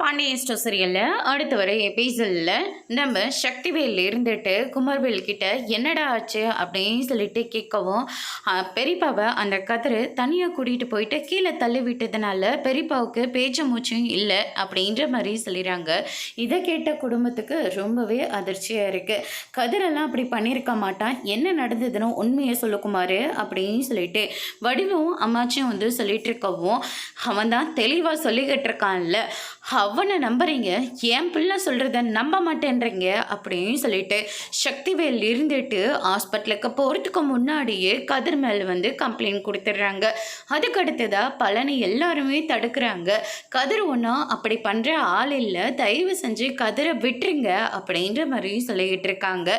Pandian store சீரியலில் அடுத்து வர எபிசோடில் நம்ம சக்திவேல் இருந்துட்டு குமர்வேல் கிட்ட என்னடா ஆச்சு அப்படின்னு சொல்லிட்டு கேட்கவும் பெரியப்பாவை அந்த கதிர் தனியாக கூட்டிகிட்டு போயிட்டு கீழே தள்ளி விட்டதுனால பெரியப்பாவுக்கு பேச்ச மூச்சும் இல்லை அப்படின்ற மாதிரி சொல்லிடுறாங்க. இதை கேட்ட குடும்பத்துக்கு ரொம்பவே அதிர்ச்சியாக இருக்குது. கதிரெல்லாம் அப்படி பண்ணியிருக்க மாட்டான், என்ன நடந்ததுன்னு உண்மையை சொல்லுக்குமாறு அப்படின்னு சொல்லிட்டு வடிவும் அம்மாச்சும் வந்து சொல்லிட்டு இருக்கவும் அவன் தான் தெளிவாக சொல்லிக்கிட்டு இருக்கான்ல, அவனை நம்புறீங்க, என் பிள்ளை சொல்கிறத நம்ப மாட்டேன்றீங்க அப்படின்னு சொல்லிட்டு சக்திவேல் இருந்துட்டு ஹாஸ்பிட்டலுக்கு போகிறதுக்கு முன்னாடியே கதிர் மேலே வந்து கம்ப்ளைண்ட் கொடுத்துட்றாங்க. அதுக்கு அடுத்ததாக பழனி எல்லாருமே தடுக்கிறாங்க. கதிர் ஒன்றும் அப்படி பண்ணுற ஆள் இல்லை, தயவு செஞ்சு கதிரை விட்டுருங்க அப்படின்ற மாதிரி சொல்லிக்கிட்டு இருக்காங்க.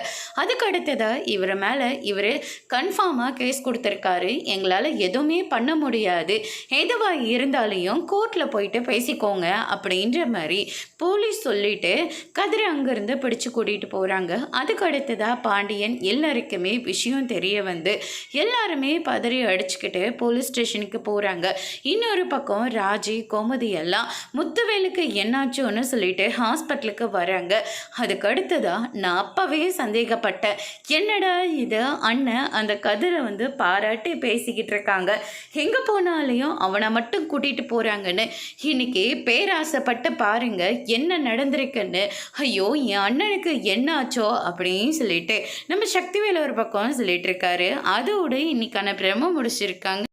அதுக்கு அடுத்ததாக இவர் மேலே இவர் கன்ஃபார்மாக கேஸ் கொடுத்துருக்காரு, எங்களால் எதுவுமே பண்ண முடியாது, எதுவாக இருந்தாலையும் கோர்ட்டில் போயிட்டு பேசிக்கோங்க அப்படின்ற மாதிரி போலீஸ் சொல்லிட்டு கதிரை அங்கேருந்து பிடிச்சு கூட்டிகிட்டு போகிறாங்க. அதுக்கு அடுத்ததாக பாண்டியன் எல்லாருக்குமே விஷயம் தெரிய வந்து எல்லாருமே பதறி அடிச்சுக்கிட்டு போலீஸ் ஸ்டேஷனுக்கு போகிறாங்க. இன்னொரு பக்கம் ராஜி கோமதி எல்லாம் முத்துவேலுக்கு என்னாச்சுன்னு சொல்லிட்டு ஹாஸ்பிட்டலுக்கு வராங்க. அதுக்கு அடுத்ததாக நான் அப்பவே சந்தேகப்பட்டேன், என்னடா இது அண்ணன் அந்த கதிரை வந்து பாராட்டி பேசிக்கிட்டு இருக்காங்க, எங்கே போனாலையும் அவனை மட்டும் கூட்டிகிட்டு போகிறாங்கன்னு, இன்னைக்கு பேராசைப்பட்டு பாருங்க என்ன நடந்திருக்குன்னு, ஐயோ என் அண்ணனுக்கு என்ன ஆச்சோ அப்படின்னு சொல்லிட்டு நம்ம சக்திவேல் ஒரு பக்கம் சொல்லிட்டு இருக்காரு. அதோடு இன்னைக்கான பிரம முடிச்சிருக்காங்க.